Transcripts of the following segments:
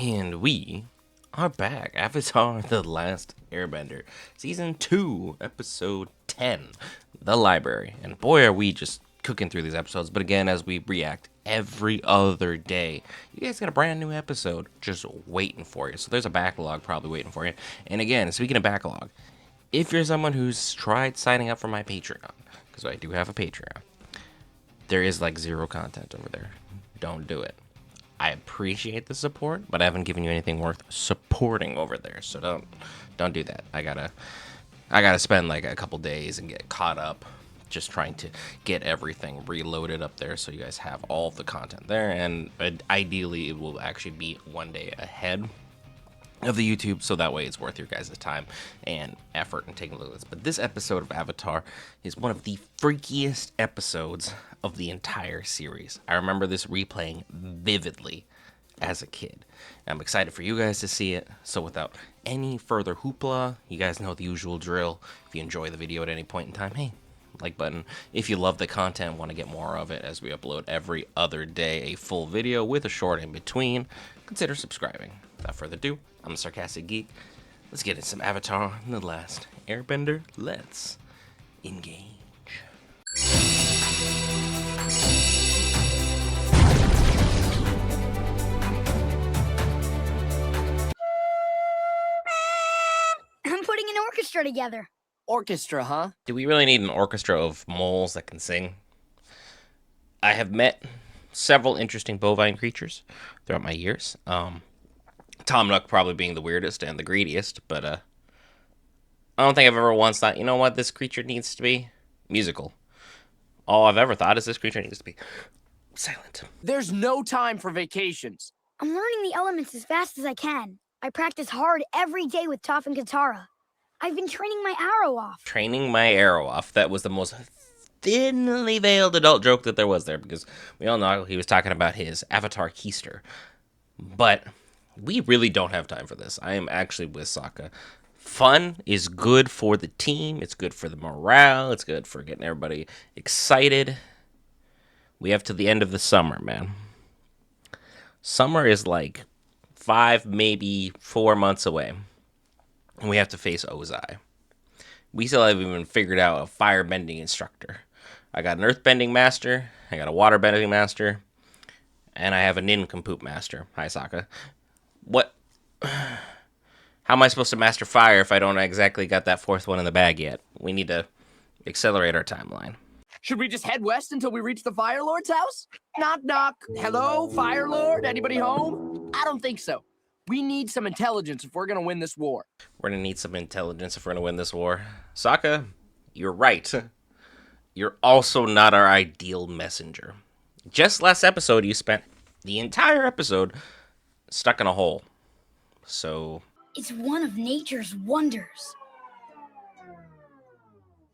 And we are back. Avatar: The Last Airbender, Season 2, Episode 10, The Library. And boy, are we just cooking through these episodes. But again, as we react every other day, you guys got a brand new episode just waiting for you. So there's a backlog probably waiting for you. And again, speaking of backlog, if you're someone who's tried signing up for my Patreon, because I do have a Patreon, there is like zero content over there. Don't do it. I appreciate the support, but I haven't given you anything worth supporting over there. So don't do that. I gotta spend like a couple days and get caught up, just trying to get everything reloaded up there, so you guys have all the content there. And ideally, it will actually be one day ahead of the YouTube, so that way it's worth your guys' time and effort in taking a look at this. But this episode of Avatar is one of the freakiest episodes of the entire series. I remember this replaying vividly as a kid. I'm excited for you guys to see it. So without any further hoopla, you guys know the usual drill. If you enjoy the video at any point in time, hey, like button. If you love the content, want to get more of it, as we upload every other day a full video with a short in between, consider subscribing. Without further ado, I'm the Sarcastic Geek. Let's get into some Avatar: The Last Airbender. Let's engage. I'm putting an orchestra together. Orchestra, huh? Do we really need an orchestra of moles that can sing? I have met several interesting bovine creatures throughout my years. Tom Nook probably being the weirdest and the greediest, but I don't think I've ever once thought, you know what, this creature needs to be musical. All I've ever thought is this creature needs to be silent. There's no time for vacations. I'm learning the elements as fast as I can. I practice hard every day with Toph and Katara. I've been training my arrow off. Training my arrow off. That was the most thinly veiled adult joke that there was there, because we all know he was talking about his Avatar keister. But we really don't have time for this. I am actually with Sokka. Fun is good for the team. It's good for the morale. It's good for getting everybody excited. We have to the end of the summer, man. Summer is like 5, maybe 4 months away. And we have to face Ozai. We still haven't even figured out a firebending instructor. I got an earthbending master. I got a waterbending master. And I have a nincompoop master. Hi, Sokka. What? How am I supposed to master fire if I don't exactly got that 4th one in the bag yet? We need to accelerate our timeline. Should we just head west until we reach the Fire Lord's house? Knock, knock. Hello, Fire Lord? Anybody home? I don't think so. We need some intelligence if we're going to win this war. We're going to need some intelligence if we're going to win this war. Sokka, you're right. You're also not our ideal messenger. Just last episode, you spent the entire episode stuck in a hole. So It's one of nature's wonders.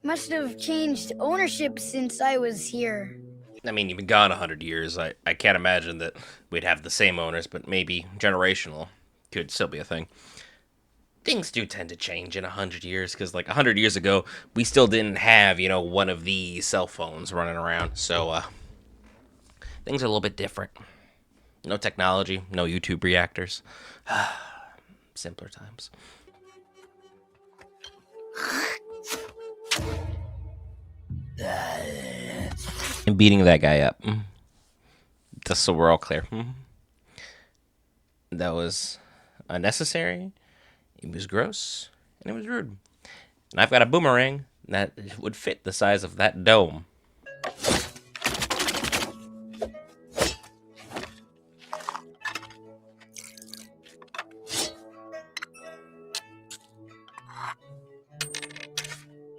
Must have changed ownership since I was here. I mean, you've been gone 100 years. I can't imagine that we'd have the same owners, but maybe generational could still be a thing. Things do tend to change in 100 years, because like 100 years ago, we still didn't have, one of these cell phones running around. So things are a little bit different. No technology, no YouTube reactors. Simpler times. I'm beating that guy up. Just so we're all clear. That was unnecessary. It was gross. And it was rude. And I've got a boomerang that would fit the size of that dome.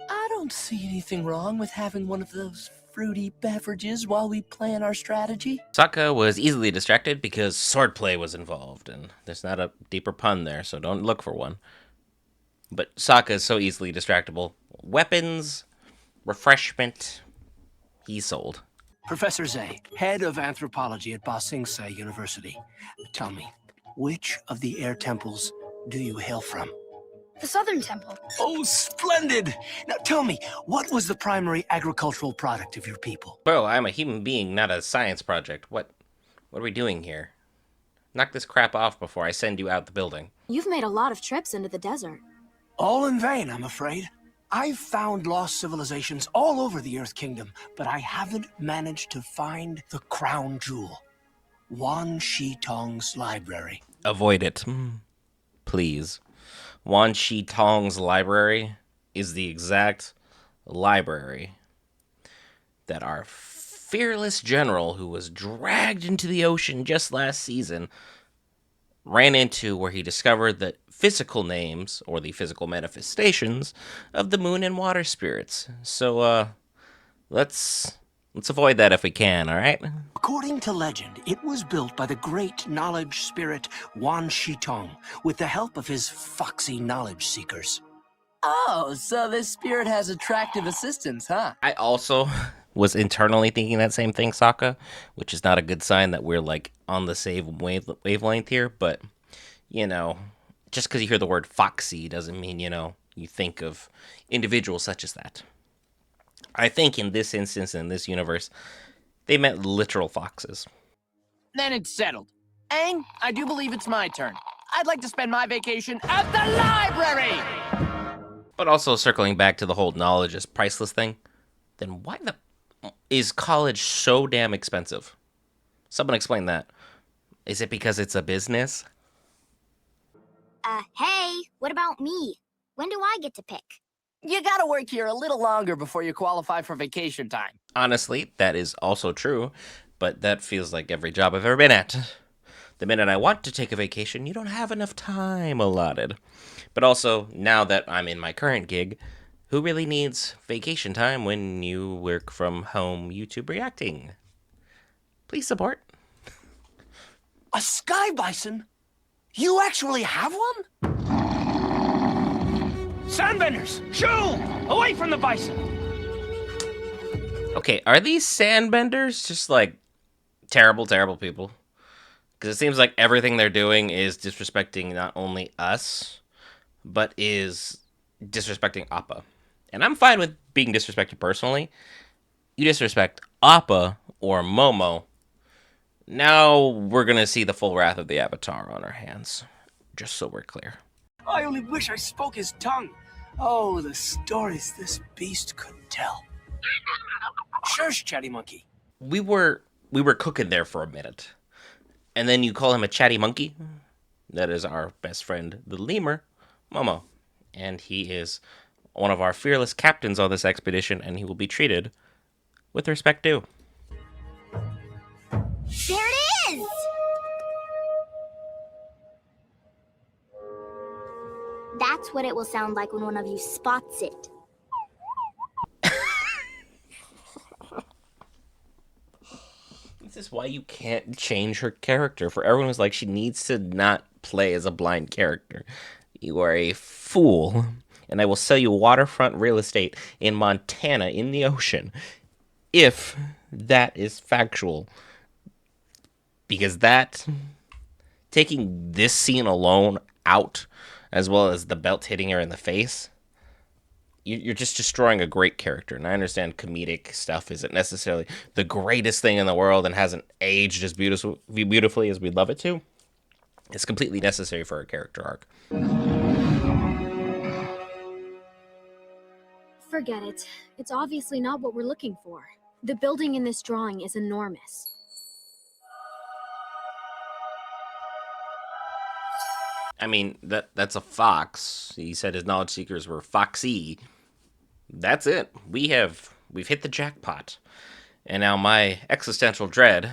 I don't see anything wrong with having one of those fruity beverages while we plan our strategy. Sokka was easily distracted because swordplay was involved, and there's not a deeper pun there, so don't look for one. But Sokka is so easily distractible. Weapons, refreshment, he's sold. Professor Zay, head of anthropology at Ba Sing Se University. Tell me, which of the air temples do you hail from? The Southern Temple. Oh, splendid! Now tell me, what was the primary agricultural product of your people? Bro, I'm a human being, not a science project. What are we doing here? Knock this crap off before I send you out the building. You've made a lot of trips into the desert. All in vain, I'm afraid. I've found lost civilizations all over the Earth Kingdom, but I haven't managed to find the crown jewel. Wan Shi Tong's library. Avoid it. Please. Wan Shi Tong's library is the exact library that our fearless general, who was dragged into the ocean just last season, ran into, where he discovered the physical names, or the physical manifestations, of the moon and water spirits. So, let's avoid that if we can, alright? According to legend, it was built by the great knowledge spirit Wan Shi Tong with the help of his foxy knowledge seekers. Oh, so this spirit has attractive assistants, huh? I also was internally thinking that same thing, Sokka, which is not a good sign that we're, like, on the same wavelength here, but, you know, just because you hear the word foxy doesn't mean, you know, you think of individuals such as that. I think in this instance, in this universe, they meant literal foxes. Then it's settled. Aang, I do believe it's my turn. I'd like to spend my vacation at the library! But also circling back to the whole knowledge is priceless thing, then why the is college so damn expensive? Someone explain that. Is it because it's a business? Hey, what about me? When do I get to pick? You gotta work here a little longer before you qualify for vacation time. Honestly, that is also true, but that feels like every job I've ever been at. The minute I want to take a vacation, you don't have enough time allotted. But also, now that I'm in my current gig, who really needs vacation time when you work from home YouTube reacting? Please support. A sky bison? You actually have one? Sandbenders! Shoo! Away from the bison! Okay, are these sandbenders just like terrible, terrible people? Because it seems like everything they're doing is disrespecting not only us, but is disrespecting Appa. And I'm fine with being disrespected personally. You disrespect Appa or Momo, now we're going to see the full wrath of the Avatar on our hands. Just so we're clear. I only wish I spoke his tongue. Oh, the stories this beast could tell. Shush, chatty monkey. We were cooking there for a minute. And then you call him a chatty monkey? That is our best friend, the lemur, Momo. And he is one of our fearless captains on this expedition, and he will be treated with respect due. There it is! That's what it will sound like when one of you spots it. This is why you can't change her character. For everyone who's like, she needs to not play as a blind character. You are a fool. And I will sell you waterfront real estate in Montana in the ocean if that is factual. Because that, taking this scene alone out, as well as the belt hitting her in the face, you're just destroying a great character. And I understand comedic stuff isn't necessarily the greatest thing in the world and hasn't aged as beautifully as we'd love it to. It's completely necessary for a character arc. Forget it. It's obviously not what we're looking for. The building in this drawing is enormous. I mean, that's a fox. He said his knowledge seekers were foxy. That's it. We've hit the jackpot. And now my existential dread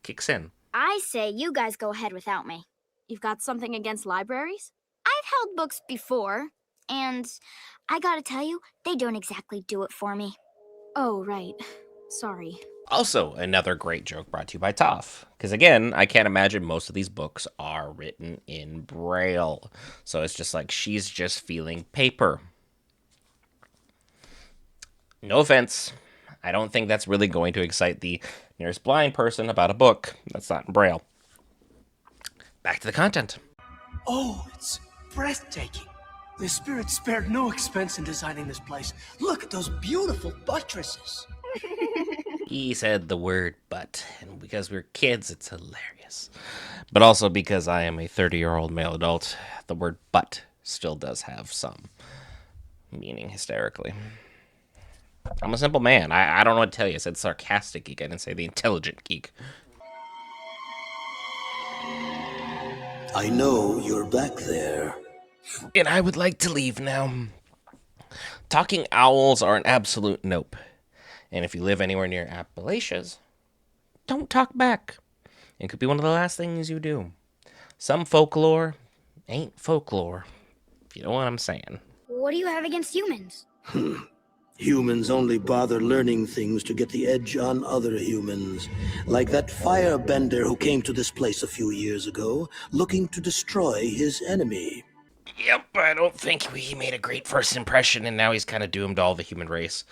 kicks in. I say you guys go ahead without me. You've got something against libraries? I've held books before, and I gotta tell you, they don't exactly do it for me. Oh, right. Sorry. Also, another great joke brought to you by Toph. Because again, I can't imagine most of these books are written in Braille. So it's just like she's just feeling paper. No offense. I don't think that's really going to excite the nearest blind person about a book that's not in Braille. Back to the content. Oh, it's breathtaking. The spirit spared no expense in designing this place. Look at those beautiful buttresses. He said the word but, and because we're kids, it's hilarious. But also because I am a 30-year-old male adult, the word but still does have some meaning hysterically. I'm a simple man. I don't know what to tell you. I said sarcastic geek. I didn't say the intelligent geek. I know you're back there. And I would like to leave now. Talking owls are an absolute nope. And if you live anywhere near Appalachias, don't talk back. It could be one of the last things you do. Some folklore ain't folklore, if you know what I'm saying. What do you have against humans? Humans only bother learning things to get the edge on other humans. Like that firebender who came to this place a few years ago, looking to destroy his enemy. Yep, I don't think he made a great first impression, and now he's kind of doomed all the human race.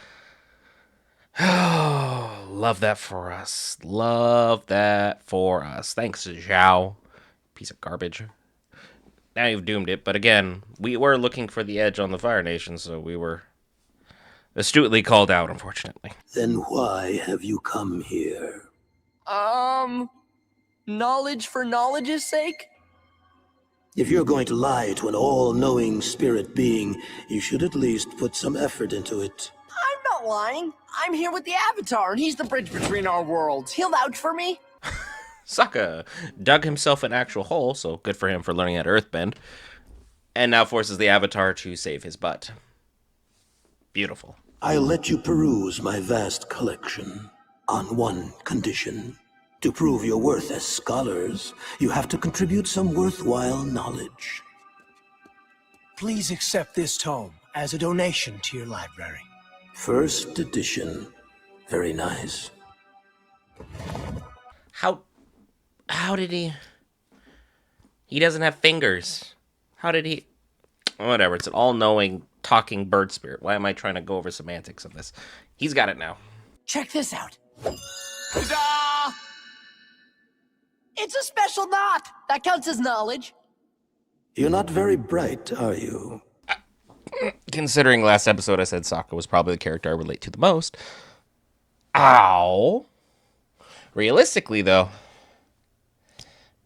Oh, love that for us. Love that for us. Thanks, Zhao. Piece of garbage. Now you've doomed it, but again, we were looking for the edge on the Fire Nation, so we were astutely called out, unfortunately. Then why have you come here? Knowledge for knowledge's sake? If you're going to lie to an all-knowing spirit being, you should at least put some effort into it. I'm not lying. I'm here with the Avatar, and he's the bridge between our worlds. He'll vouch for me. Sokka dug himself an actual hole, so good for him for learning how to earthbend, and now forces the Avatar to save his butt. Beautiful. I'll let you peruse my vast collection on one condition. To prove your worth as scholars, you have to contribute some worthwhile knowledge. Please accept this tome as a donation to your library. First edition. Very nice. How did he... He doesn't have fingers. How did he... Whatever, it's an all-knowing, talking bird spirit. Why am I trying to go over semantics of this? He's got it now. Check this out. Ta-da! It's a special knot. That counts as knowledge. You're not very bright, are you? Considering last episode I said Sokka was probably the character I relate to the most. Ow. Realistically, though,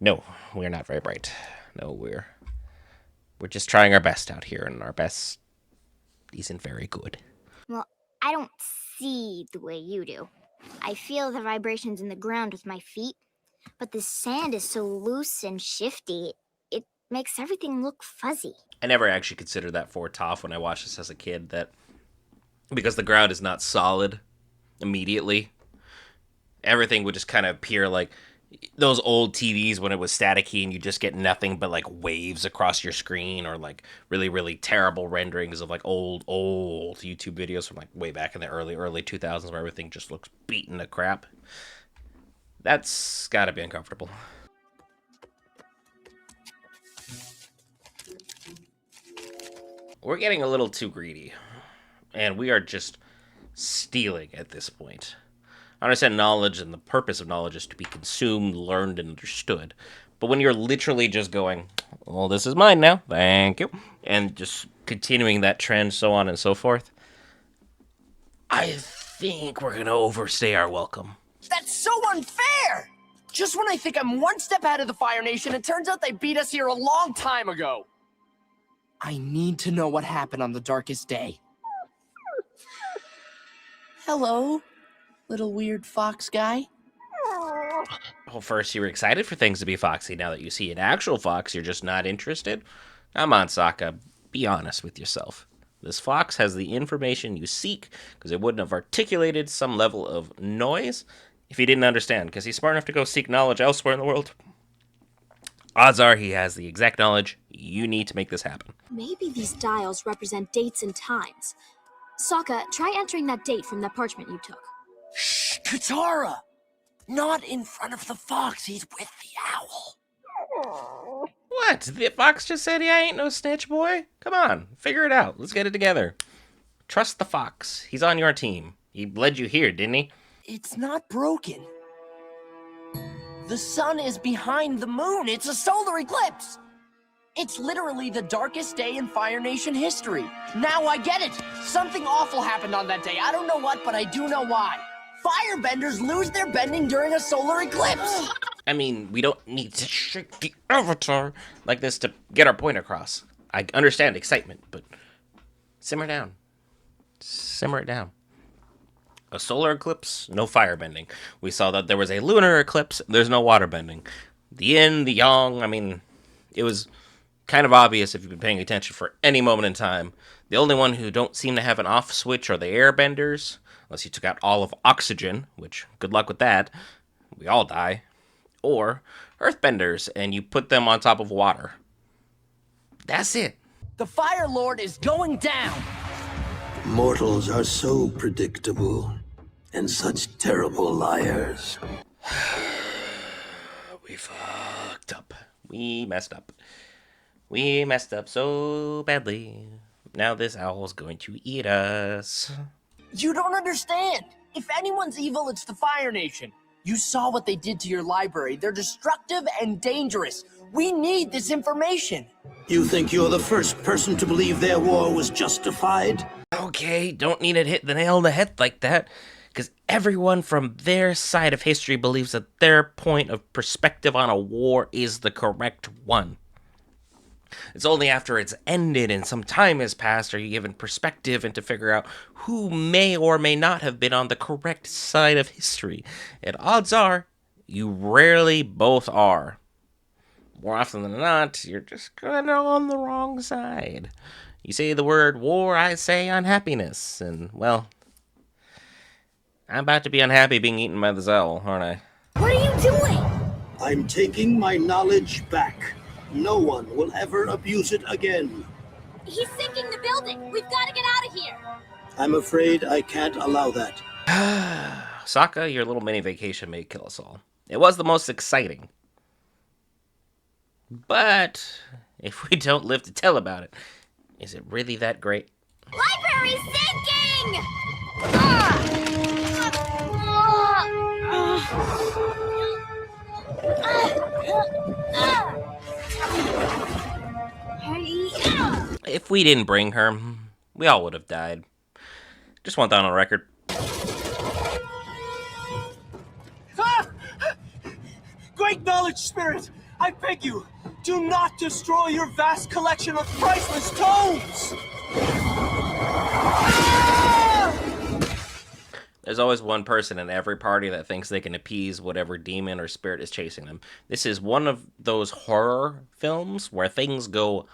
no, we're not very bright. No, we're just trying our best out here, and our best isn't very good. Well, I don't see the way you do. I feel the vibrations in the ground with my feet, but the sand is so loose and shifty, it makes everything look fuzzy. I never actually considered that for Toph when I watched this as a kid, that because the ground is not solid immediately, everything would just kind of appear like those old TVs when it was staticky and you just get nothing but like waves across your screen, or like really, really terrible renderings of like old YouTube videos from like way back in the early 2000s where everything just looks beaten to crap. That's gotta be uncomfortable. We're getting a little too greedy, and we are just stealing at this point. I understand knowledge, and the purpose of knowledge is to be consumed, learned, and understood. But when you're literally just going, well, this is mine now, thank you, and just continuing that trend, so on and so forth, I think we're going to overstay our welcome. That's so unfair! Just when I think I'm one step ahead of the Fire Nation, it turns out they beat us here a long time ago. I need to know what happened on the darkest day. Hello, little weird fox guy. Well, first you were excited for things to be foxy. Now that you see an actual fox, you're just not interested? Come on, Sokka. Be honest with yourself. This fox has the information you seek because it wouldn't have articulated some level of noise if he didn't understand, because he's smart enough to go seek knowledge elsewhere in the world. Odds are he has the exact knowledge you need to make this happen. Maybe these dials represent dates and times. Sokka, try entering that date from that parchment you took. Shh, Katara! Not in front of the fox, he's with the owl. What? The fox just said I ain't no snitch, boy? Come on, figure it out. Let's get it together. Trust the fox. He's on your team. He led you here, didn't he? It's not broken. The sun is behind the moon. It's a solar eclipse. It's literally the darkest day in Fire Nation history. Now I get it. Something awful happened on that day. I don't know what, but I do know why. Firebenders lose their bending during a solar eclipse. I mean, we don't need to shake the avatar like this to get our point across. I understand excitement, but simmer down. Simmer it down. A solar eclipse, no firebending. We saw that there was a lunar eclipse, there's no waterbending. The yin, the yang, I mean, it was kind of obvious if you've been paying attention for any moment in time. The only one who don't seem to have an off switch are the airbenders, unless you took out all of oxygen, which, good luck with that. We all die. Or earthbenders, and you put them on top of water. That's it. The Fire Lord is going down. Mortals are so predictable, and such terrible liars. We fucked up. We messed up. We messed up so badly. Now this owl's going to eat us. You don't understand. If anyone's evil, it's the Fire Nation. You saw what they did to your library. They're destructive and dangerous. We need this information. You think you're the first person to believe their war was justified? Okay, don't need to hit the nail on the head like that. Because everyone from their side of history believes that their point of perspective on a war is the correct one. It's only after it's ended and some time has passed are you given perspective and to figure out who may or may not have been on the correct side of history. And odds are, you rarely both are. More often than not, you're just kind of on the wrong side. You say the word war, I say unhappiness. And, well, I'm about to be unhappy being eaten by this owl, aren't I? What are you doing? I'm taking my knowledge back. No one will ever abuse it again. He's sinking the building. We've got to get out of here. I'm afraid I can't allow that. Sokka, your little mini vacation may kill us all. It was the most exciting. But if we don't live to tell about it, is it really that great? Library's sinking! If we didn't bring her, we all would have died. Just want that on record. Ah! Great knowledge, Spirit! I beg you, do not destroy your vast collection of priceless tomes! There's always one person in every party that thinks they can appease whatever demon or spirit is chasing them. This is one of those horror films where things go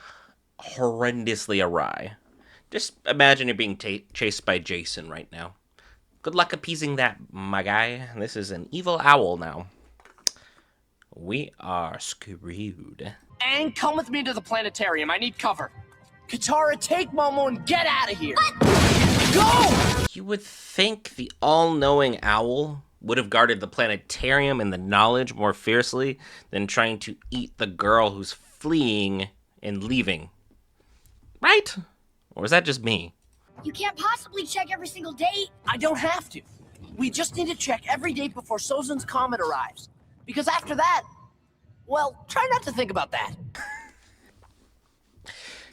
horrendously awry. Just imagine you're being chased by Jason right now. Good luck appeasing that, my guy. This is an evil owl now. We are screwed. And come with me to the planetarium. I need cover. Katara, take Momo and get out of here. Go! You would think the all-knowing owl would have guarded the planetarium and the knowledge more fiercely than trying to eat the girl who's fleeing and leaving. Right? Or is that just me? You can't possibly check every single date. I don't have to. We just need to check every date before Sozun's comet arrives. Because after that, well, try not to think about that.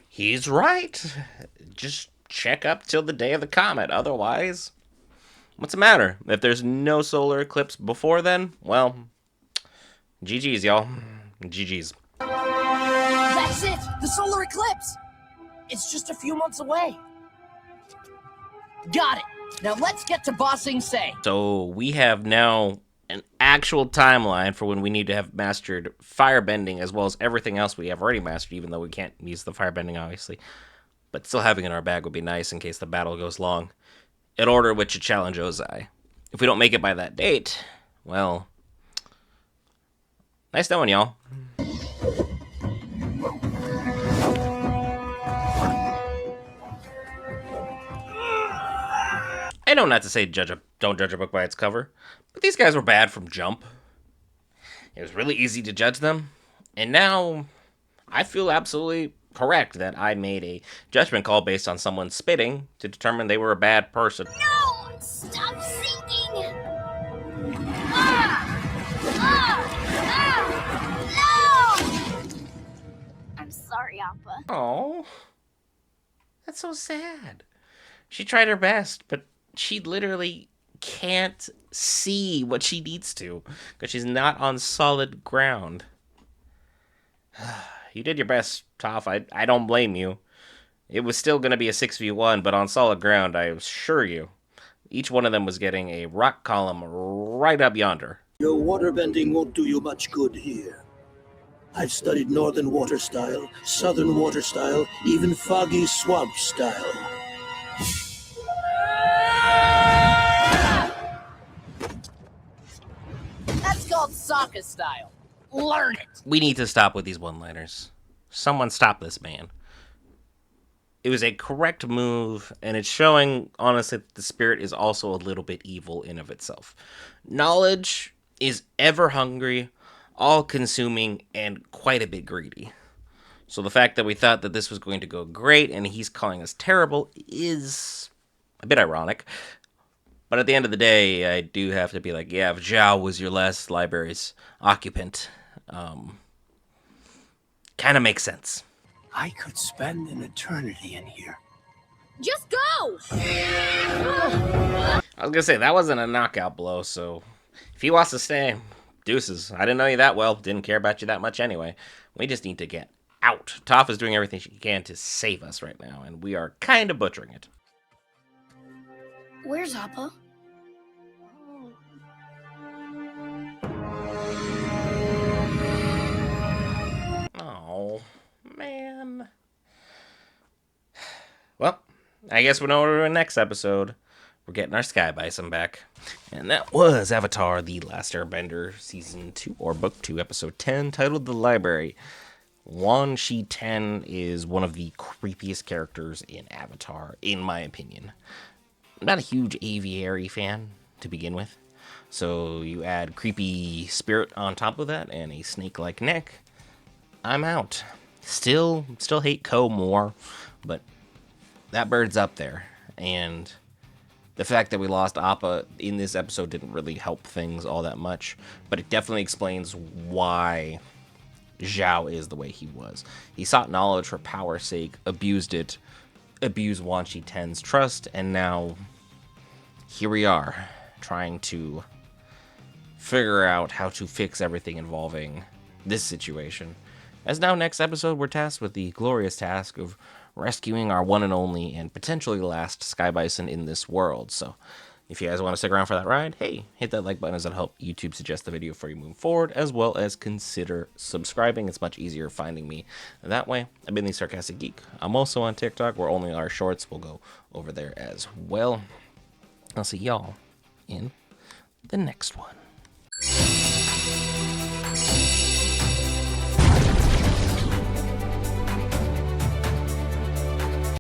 He's right. Just check up till the day of the comet. Otherwise, what's the matter? If there's no solar eclipse before then, well, GG's, y'all. GG's. That's it! The solar eclipse! It's just a few months away. Got it! Now let's get to Ba Sing Se. So we have now an actual timeline for when we need to have mastered firebending as well as everything else we have already mastered, even though we can't use the firebending, obviously. But still having it in our bag would be nice in case the battle goes long. In order which to challenge Ozai. If we don't make it by that date, well, nice knowing y'all. I know not to say don't judge a book by its cover, but these guys were bad from jump. It was really easy to judge them, and now I feel absolutely correct that I made a judgment call based on someone spitting to determine they were a bad person. No! Stop sinking! No! I'm sorry, Appa. Oh, that's so sad. She tried her best, but she literally can't see what she needs to because she's not on solid ground. You did your best, Toph. I don't blame you. It was still going to be a 6v1, but on solid ground, I assure you. Each one of them was getting a rock column right up yonder. Your waterbending won't do you much good here. I've studied northern water style, southern water style, even foggy swamp style. That's called soccer style. Learn it. We need to stop with these one-liners. Someone stop this man. It was a correct move, and it's showing, honestly, that the spirit is also a little bit evil in of itself. Knowledge is ever hungry, all-consuming, and quite a bit greedy. So the fact that we thought that this was going to go great, and he's calling us terrible, is a bit ironic. But at the end of the day, I do have to be like, yeah, if Zhao was your last library's occupant, kind of makes sense. I could spend an eternity in here. Just go! I was gonna say, that wasn't a knockout blow, so if he wants to stay, deuces. I didn't know you that well, didn't care about you that much anyway. We just need to get out. Toph is doing everything she can to save us right now, and we are kind of butchering it. Where's Appa? Oh, man. Well, I guess we know what we're doing next episode. We're getting our Sky Bison back. And that was Avatar: The Last Airbender, Season 2, or Book 2, Episode 10, titled The Library. Wan Shi Ten is one of the creepiest characters in Avatar, in my opinion. I'm not a huge aviary fan, to begin with. So you add creepy spirit on top of that, and a snake-like neck, I'm out. Still hate Ko more, but that bird's up there. And the fact that we lost Appa in this episode didn't really help things all that much, but it definitely explains why Zhao is the way he was. He sought knowledge for power's sake, abused it, abused Wan Shi Ten's trust, and now here we are, trying to figure out how to fix everything involving this situation. As now, next episode, we're tasked with the glorious task of rescuing our one and only and potentially last Sky Bison in this world. So, if you guys want to stick around for that ride, hey, hit that like button as it'll help YouTube suggest the video for you moving forward, as well as consider subscribing. It's much easier finding me that way. I've been the Sarcastic Geek. I'm also on TikTok, where only our shorts will go over there as well. I'll see y'all in the next one.